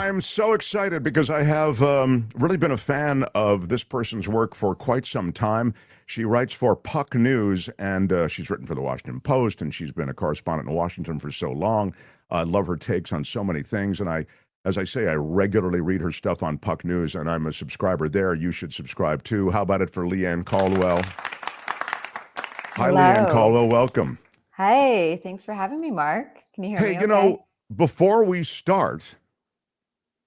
I'm so excited because I have really been a fan of this person's work for quite some time. She writes for Puck News, and she's written for the Washington Post, and she's been a correspondent in Washington for so long. I love her takes on so many things, and as I say, I regularly read her stuff on Puck News, and I'm a subscriber there. You should subscribe too. How about it for Leigh Ann Caldwell? Hi, Leigh Ann Hello. Caldwell. Welcome. Hey, thanks for having me, Mark. Can you hear Hey, me okay? before we start,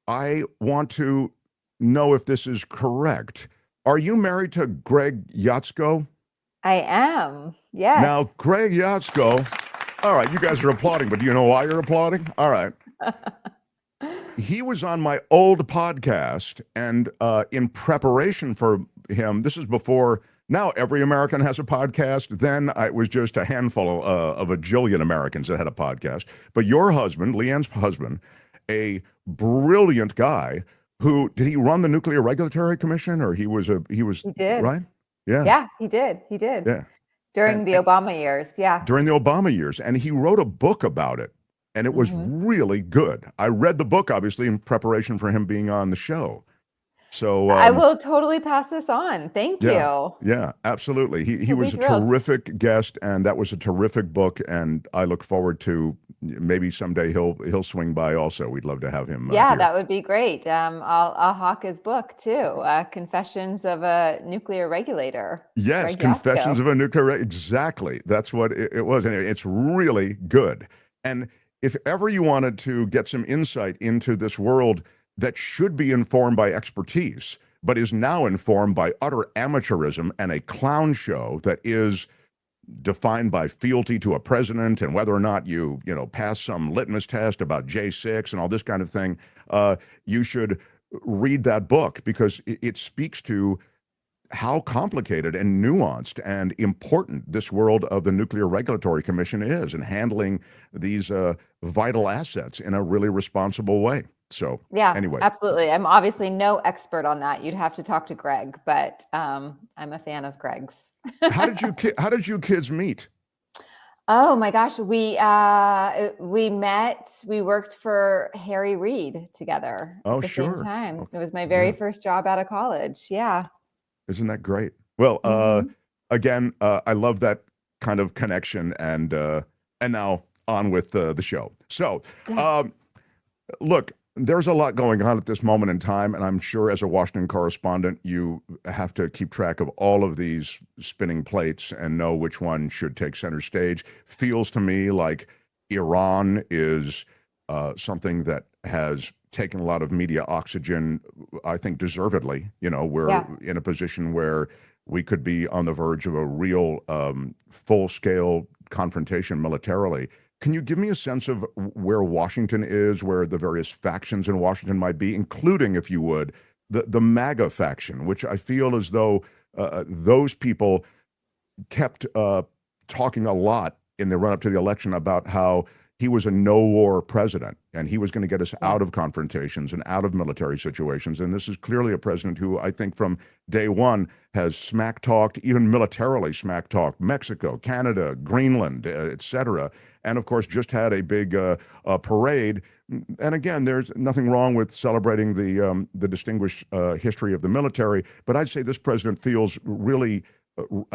I want to know if this is correct. Are you married to Greg Yatsko? I am. Now, Yes. Greg Yatsko, all right, you guys are applauding, but do you know why you're applauding? All right. He was on my old podcast, and in preparation for him, this is before, now every American has a podcast. Then it was just a handful of a jillion Americans that had a podcast. But your husband, Leanne's husband, a brilliant guy who, did he run the Nuclear Regulatory Commission, or he was, He did. right? Yeah, Yeah, he did. He did. yeah. During the And Obama years. Yeah. during the Obama years, and he wrote a book about it, and it was hmm really good. I read the book, obviously, in preparation for him being on the show. So, I will totally pass this on. Thank yeah, you. yeah, absolutely. He He'll be was a thrilled. terrific guest, and that was a terrific book. And I look forward to maybe someday he'll swing by. Also, we'd love to have him Yeah, here. that would be great. I'll hawk his book too. Confessions of a Nuclear Regulator. Yes, Greg Confessions Yatsko. of a Nuclear. Exactly, that's what it was, and it's really good. And if ever you wanted to get some insight into this world that should be informed by expertise, but is now informed by utter amateurism and a clown show that is defined by fealty to a president and whether or not you pass some litmus test about J6 and all this kind of thing, you should read that book because it speaks to how complicated and nuanced and important this world of the Nuclear Regulatory Commission is in handling these vital assets in a really responsible way. So Yeah, anyway, absolutely. I'm obviously no expert on that. You'd have to talk to Greg, but I'm a fan of Greg's. how did you kids meet? Oh my gosh, we met. We worked for Harry Reid together at Oh, the same sure. time. It Okay. was my very Yeah. first job out of college. Yeah. Isn't that great? Well, hmm again, I love that kind of connection, and now on with the show. So, Yeah. um, look, there's a lot going on at this moment in time, and I'm sure as a Washington correspondent, you have to keep track of all of these spinning plates and know which one should take center stage. Feels to me like Iran is something that has taken a lot of media oxygen, I think deservedly. We're Yeah. in a position where we could be on the verge of a real full-scale confrontation militarily. Can you give me a sense of where Washington is, where the various factions in Washington might be, including, if you would, the MAGA faction, which I feel as though those people kept talking a lot in the run-up to the election about how he was a no-war president and he was going to get us Yeah. out of confrontations and out of military situations. And this is clearly a president who I think from day one has smack-talked, even militarily smack-talked, Mexico, Canada, Greenland, et cetera. And of course, just had a big parade. And again, there's nothing wrong with celebrating the distinguished history of the military, but I'd say this president feels really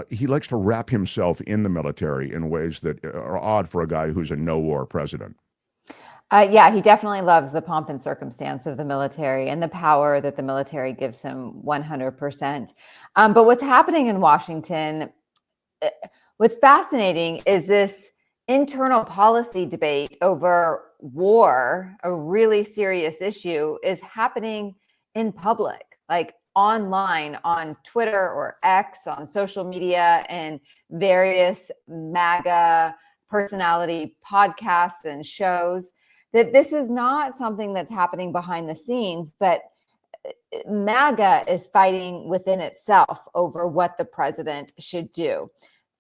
he likes to wrap himself in the military in ways that are odd for a guy who's a no-war president. Yeah, he definitely loves the pomp and circumstance of the military and the power that the military gives him 100%. But what's happening in Washington, uh, what's fascinating is this internal policy debate over war, a really serious issue, is happening in public, like online on Twitter or X, on social media, and various MAGA personality podcasts and shows. That this is not something that's happening behind the scenes, but MAGA is fighting within itself over what the president should do.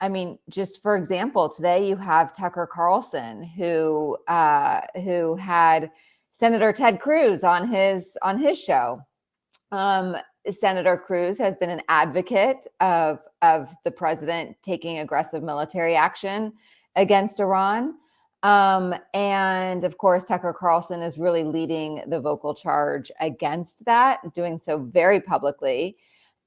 I mean, just for example, today you have Tucker Carlson, who had Senator Ted Cruz on his show. Senator Cruz has been an advocate of the president taking aggressive military action against Iran. And of course, Tucker Carlson is really leading the vocal charge against that, doing so very publicly.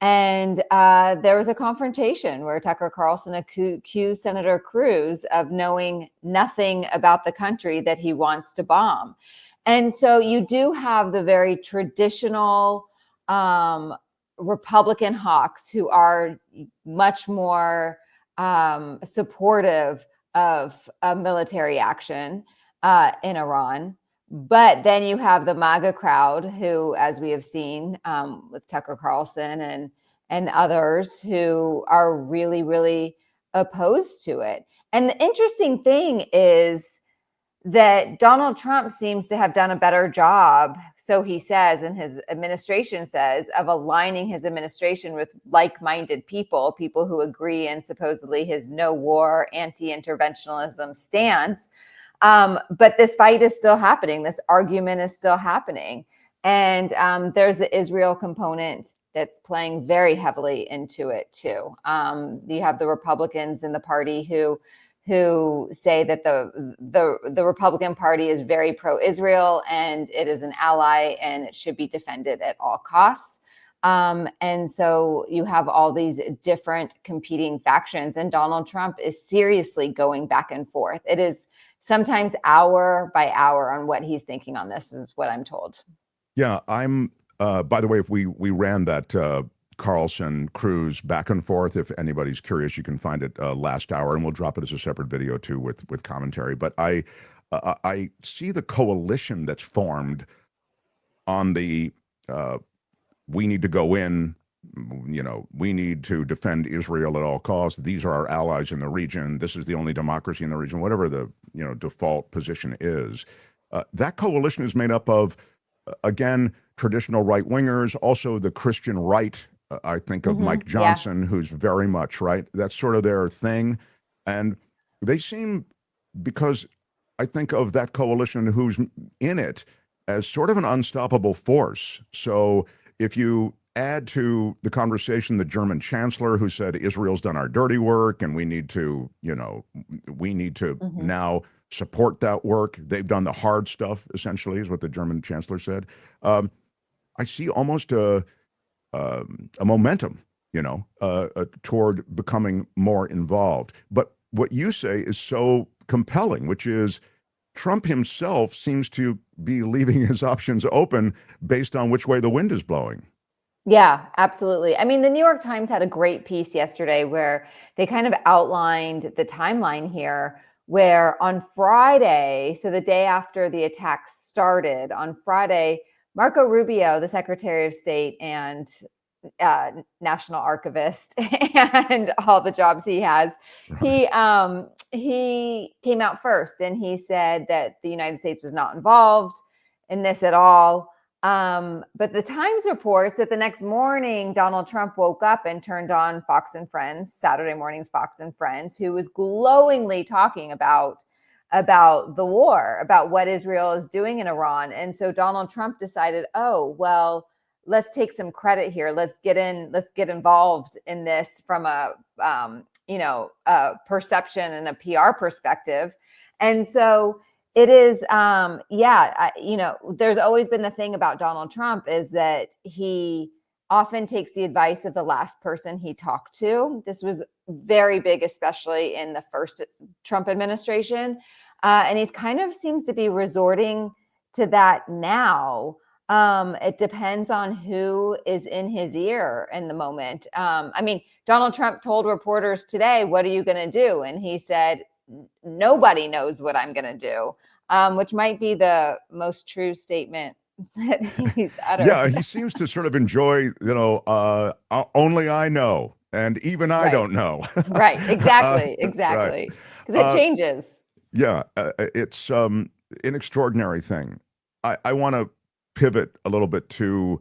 And there was a confrontation where Tucker Carlson accused Senator Cruz of knowing nothing about the country that he wants to bomb. And so you do have the very traditional Republican hawks who are much more supportive of military action in Iran. But then you have the MAGA crowd who, as we have seen with Tucker Carlson and others, who are really, really opposed to it. And the interesting thing is that Donald Trump seems to have done a better job, so he says, and his administration says, of aligning his administration with like-minded people who agree in supposedly his no war, anti-interventionism stance. But this fight is still happening. This argument is still happening. And there's the Israel component that's playing very heavily into it too. You have the Republicans in the party who say that the Republican Party is very pro-Israel and it is an ally and it should be defended at all costs. And so you have all these different competing factions, and Donald Trump is seriously going back and forth. It is sometimes hour by hour on what he's thinking on this, is what I'm told. Yeah, I'm, by the way, if we ran that Carlson Cruz back and forth, if anybody's curious, you can find it last hour, and we'll drop it as a separate video too with commentary. But I see the coalition that's formed on the we need to go in, we need to defend Israel at all costs. These are our allies in the region. This is the only democracy in the region, whatever the default position is. That coalition is made up of, again, traditional right-wingers, also the Christian right. I think of Mike Johnson, who's very much right. That's sort of their thing. And they seem, because I think of that coalition who's in it as sort of an unstoppable force. So if you add to the conversation the German chancellor who said Israel's done our dirty work and we need to now support that work. They've done the hard stuff, essentially, is what the German chancellor said. I see almost a momentum, toward becoming more involved. But what you say is so compelling, which is Trump himself seems to be leaving his options open based on which way the wind is blowing. Yeah, absolutely. I mean, the New York Times had a great piece yesterday where they kind of outlined the timeline here, where on Friday, so the day after the attack started, on Friday, Marco Rubio, the Secretary of State and National Archivist and all the jobs he has, right. He came out first and he said that the United States was not involved in this at all. But the Times reports that the next morning, Donald Trump woke up and turned on Fox and Friends, Saturday morning's Fox and Friends, who was glowingly talking about the war, about what Israel is doing in Iran. And so Donald Trump decided, oh, well, let's take some credit here. Let's get involved in this from a perception and a PR perspective. And so it is, there's always been the thing about Donald Trump is that he often takes the advice of the last person he talked to. This was very big, especially in the first Trump administration. And he's kind of seems to be resorting to that now. It depends on who is in his ear in the moment. Donald Trump told reporters today, "What are you going to do?" And he said, "Nobody knows what I'm going to do," which might be the most true statement that he's uttered. Yeah, he seems to sort of enjoy, only I know, and even I don't know. Right, exactly. Because it changes. Yeah, it's an extraordinary thing. I want to pivot a little bit to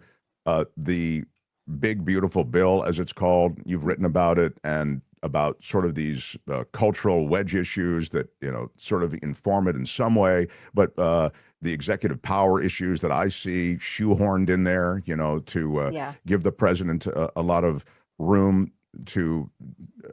the big, beautiful bill, as it's called. You've written about it and about sort of these cultural wedge issues that, sort of inform it in some way, but the executive power issues that I see shoehorned in there, to give the president a lot of room to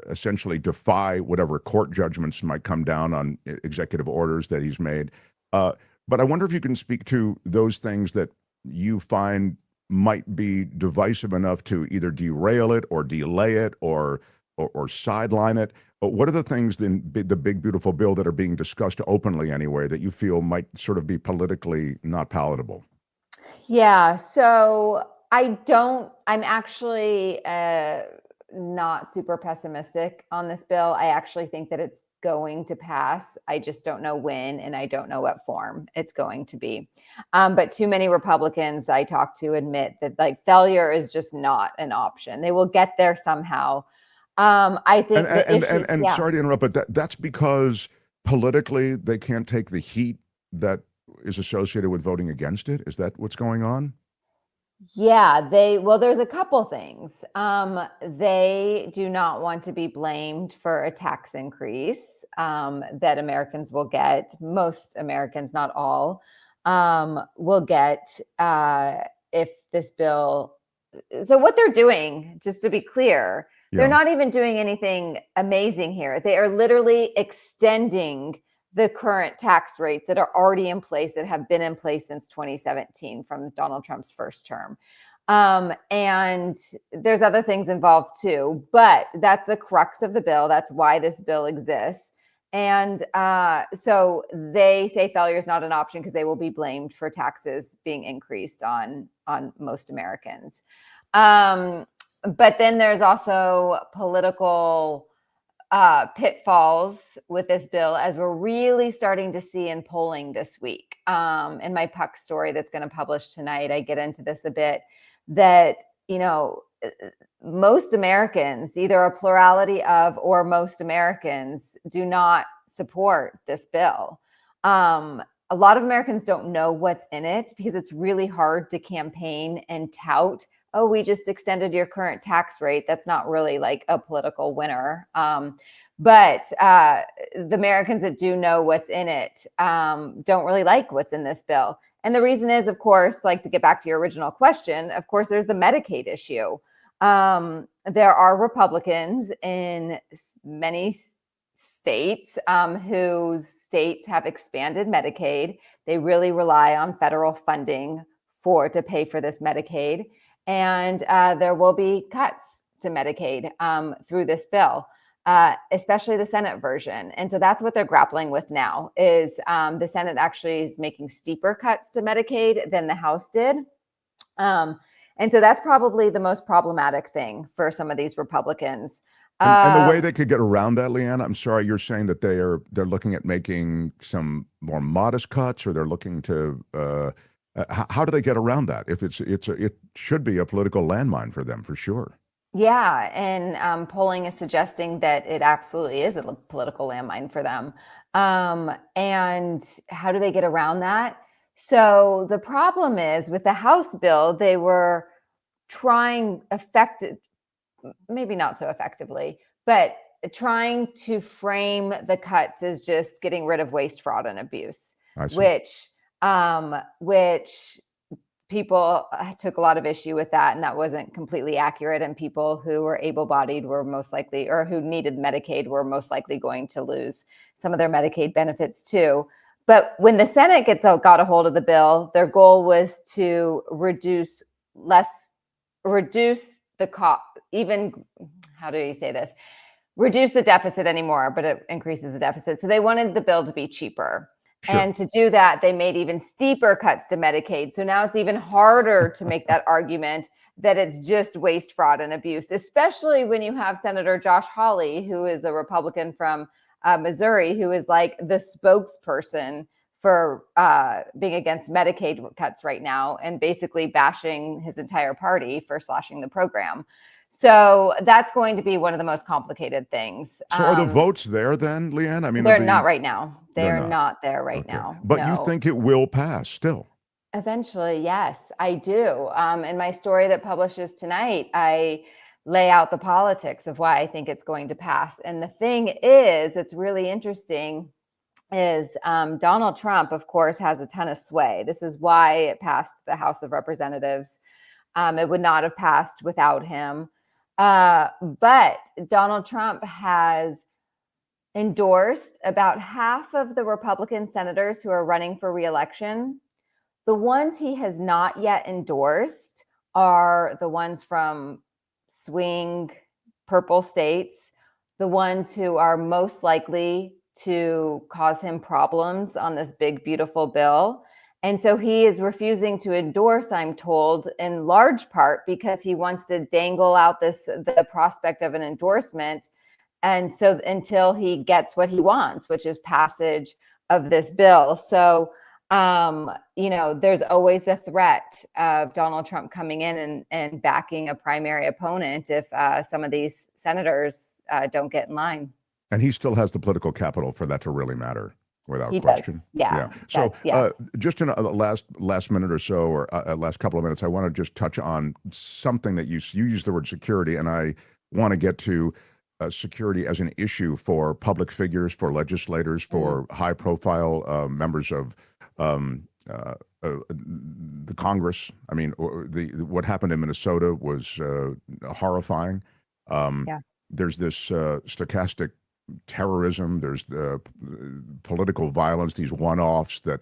essentially defy whatever court judgments might come down on executive orders that he's made. But I wonder if you can speak to those things that you find might be divisive enough to either derail it or delay it or sideline it. But what are the things in the big, beautiful bill that are being discussed openly anyway that you feel might sort of be politically not palatable? Yeah, so I'm actually not super pessimistic on this bill. I actually think that it's going to pass. I just don't know when, and I don't know what form it's going to be. But too many Republicans I talk to admit that like failure is just not an option. They will get there somehow. I And think the issues, yeah. sorry to interrupt, but that's because politically they can't take the heat that is associated with voting against it. Is that what's going on? Yeah, well, there's a couple things. They do not want to be blamed for a tax increase that Americans will get. Most Americans, not all, will get if this bill. So, what they're doing, just to be clear, they're Yeah. not even doing anything amazing here. They are literally extending the current tax rates that are already in place, that have been in place since 2017 from Donald Trump's first term. And there's other things involved too, but that's the crux of the bill. That's why this bill exists. And so they say failure is not an option because they will be blamed for taxes being increased on most Americans. But then there's also political pitfalls with this bill, as we're really starting to see in polling this week. In my Puck story that's going to publish tonight, I get into this a bit, that, most Americans, either a plurality of or most Americans, do not support this bill. A lot of Americans don't know what's in it because it's really hard to campaign and tout, oh, we just extended your current tax rate. That's not really like a political winner. But the Americans that do know what's in it don't really like what's in this bill. And the reason is, of course, like to get back to your original question, of course, there's the Medicaid issue. There are Republicans in many states whose states have expanded Medicaid. They really rely on federal funding to pay for this Medicaid. And there will be cuts to Medicaid through this bill, especially the Senate version. And so that's what they're grappling with now, is the Senate actually is making steeper cuts to Medicaid than the House did. And so that's probably the most problematic thing for some of these Republicans. And the way they could get around that, Leigh Ann, I'm sorry, you're saying that they're looking at making some more modest cuts, or they're looking to how do they get around that? If it should be a political landmine for them, for sure. Yeah, and polling is suggesting that it absolutely is a political landmine for them. And how do they get around that? So the problem is with the House bill, they were trying maybe not so effectively, but trying to frame the cuts as just getting rid of waste, fraud, and abuse, which people took a lot of issue with that, and that wasn't completely accurate. And people who were able-bodied were most likely, or who needed Medicaid, were most likely going to lose some of their Medicaid benefits too. But when the Senate got a hold of the bill, their goal was to reduce the cost, even, how do you say this? Reduce the deficit anymore, but it increases the deficit. So they wanted the bill to be cheaper. Sure. And to do that, they made even steeper cuts to Medicaid. So now it's even harder to make that argument that it's just waste, fraud, and abuse, especially when you have Senator Josh Hawley, who is a Republican from Missouri, who is like the spokesperson for being against Medicaid cuts right now, and basically bashing his entire party for slashing the program. So that's going to be one of the most complicated things. So are the votes there then, Leigh Ann? I mean, they're not right now. They're not there right Okay. now. But no. You think it will pass still? Eventually, yes, I do. In my story that publishes tonight, I lay out the politics of why I think it's going to pass. And the thing is, it's really interesting, is Donald Trump, of course, has a ton of sway. This is why it passed the House of Representatives. It would not have passed without him. But Donald Trump has endorsed about half of the Republican senators who are running for reelection. The ones he has not yet endorsed are the ones from swing purple states, the ones who are most likely to cause him problems on this big, beautiful bill. And so he is refusing to endorse, I'm told, in large part because he wants to dangle out the prospect of an endorsement. And so until he gets what he wants, which is passage of this bill. So, there's always the threat of Donald Trump coming in and backing a primary opponent if some of these senators don't get in line. And he still has the political capital for that to really matter, without He question. does. Yeah. So, yeah. just in the last minute or so, or last couple of minutes, I want to just touch on something that you used the word security, and I want to get to security as an issue for public figures, for legislators, for high-profile members of the Congress. I mean, what happened in Minnesota was horrifying. There's this stochastic terrorism. There's the political violence, these one-offs that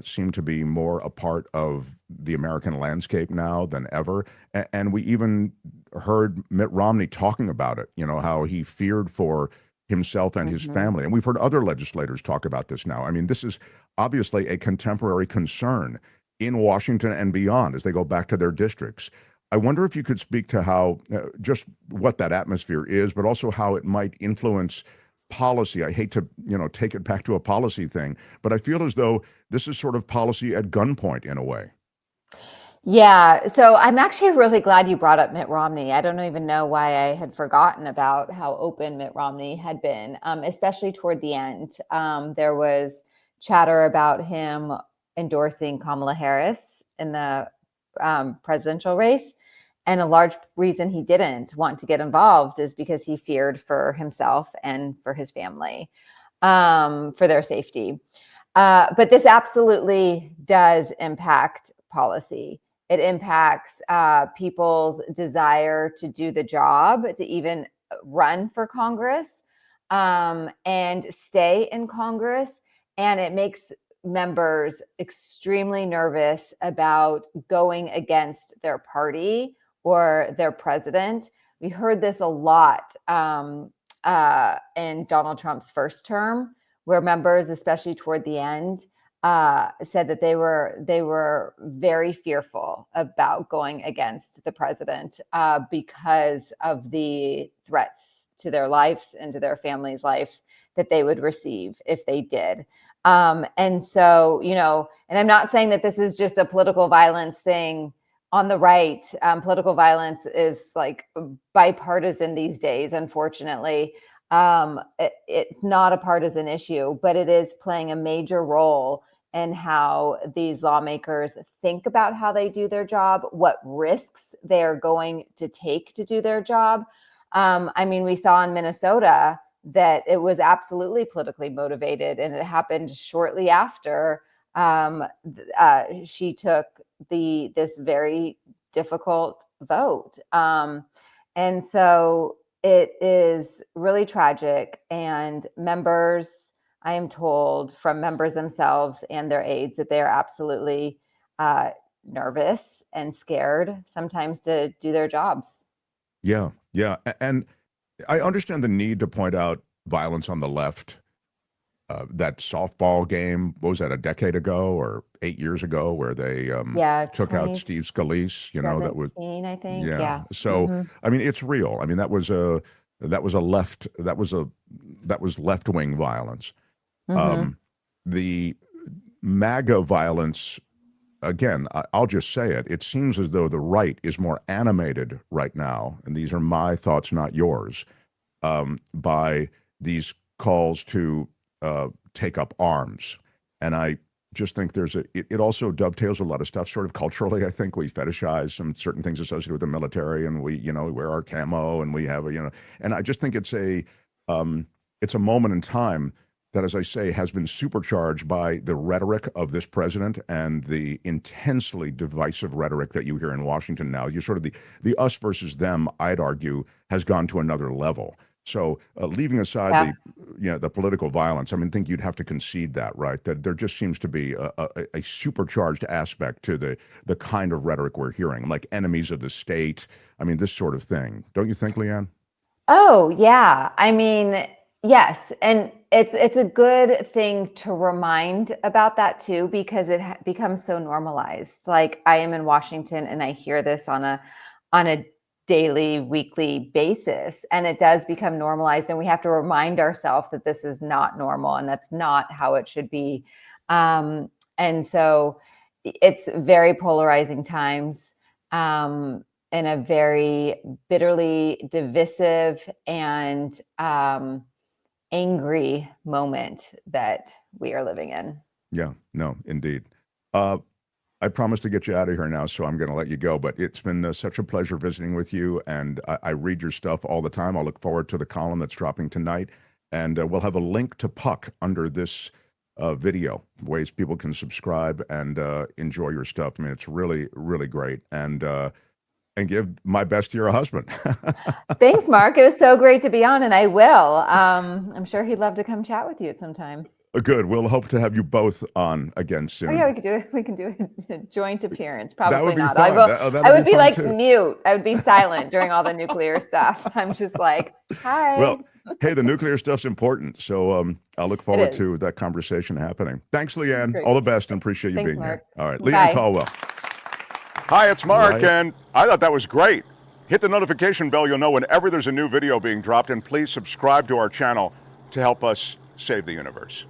seem to be more a part of the American landscape now than ever. And we even heard Mitt Romney talking about it, how he feared for himself and his family. And we've heard other legislators talk about this now. I mean, this is obviously a contemporary concern in Washington and beyond as they go back to their districts. I wonder if you could speak to how, just what that atmosphere is, but also how it might influence policy. I hate to, take it back to a policy thing, but I feel as though this is sort of policy at gunpoint in a way. Yeah. So I'm actually really glad you brought up Mitt Romney. I don't even know why I had forgotten about how open Mitt Romney had been, especially toward the end. There was chatter about him endorsing Kamala Harris in the presidential race. And a large reason he didn't want to get involved is because he feared for himself and for his family, for their safety. But this absolutely does impact policy. It impacts people's desire to do the job, to even run for Congress and stay in Congress. And it makes members extremely nervous about going against their party or their president. We heard this a lot in Donald Trump's first term, where members, especially toward the end, said that they were very fearful about going against the president because of the threats to their lives and to their family's life that they would receive if they did. And so, and I'm not saying that this is just a political violence thing on the right. Political violence is like bipartisan these days, unfortunately. It's not a partisan issue, but it is playing a major role in how these lawmakers think about how they do their job, what risks they are going to take to do their job. We saw in Minnesota that it was absolutely politically motivated, and it happened shortly after she took this very difficult vote. And so it is really tragic, and members, I am told from members themselves and their aides, that they are absolutely nervous and scared sometimes to do their jobs. Yeah. And I understand the need to point out violence on the left. That softball game, what was that, a decade ago or 8 years ago, where they took out Steve Scalise, that was, I think. Yeah. So, it's real. That was left-wing violence. The MAGA violence, again, I'll just say it. It seems as though the right is more animated right now, and these are my thoughts, not yours, by these calls to take up arms. And I just think it also dovetails a lot of stuff sort of culturally. I think we fetishize some certain things associated with the military, and we wear our camo, and we have and I just think it's a moment in time that, as I say, has been supercharged by the rhetoric of this president and the intensely divisive rhetoric that you hear in Washington now. You're sort of the us versus them, I'd argue, has gone to another level. So leaving aside the political violence, I think you'd have to concede that, right? That there just seems to be a supercharged aspect to the kind of rhetoric we're hearing, like enemies of the state. This sort of thing. Don't you think, Leigh Ann? Oh, yeah. Yes. And it's a good thing to remind about that too, because it becomes so normalized. Like, I am in Washington and I hear this on a daily, weekly basis, and it does become normalized, and we have to remind ourselves that this is not normal and that's not how it should be. And so it's very polarizing times, in a very bitterly divisive and angry moment that we are living in. Yeah, no, indeed. I promised to get you out of here now, so I'm going to let you go. But it's been such a pleasure visiting with you, and I read your stuff all the time. I'll look forward to the column that's dropping tonight, and we'll have a link to Puck under this video, ways people can subscribe and enjoy your stuff. It's really, really great, and give my best to your husband. Thanks, Mark. It was so great to be on, and I will. I'm sure he'd love to come chat with you at some time. Good. We'll hope to have you both on again soon. Oh yeah, we could do it. We can do a joint appearance. Probably that would be not. Fun. I would be like too. mute. I would be silent during all the nuclear stuff. I'm just like, hi. Well, hey, the nuclear stuff's important, so I'll look forward to that conversation happening. Thanks, Leigh Ann. All the best, and appreciate you being Mark. here. All right, Leigh Ann Caldwell. Hi, it's Mark, and I thought that was great. Hit the notification bell. You'll know whenever there's a new video being dropped, and please subscribe to our channel to help us save the universe.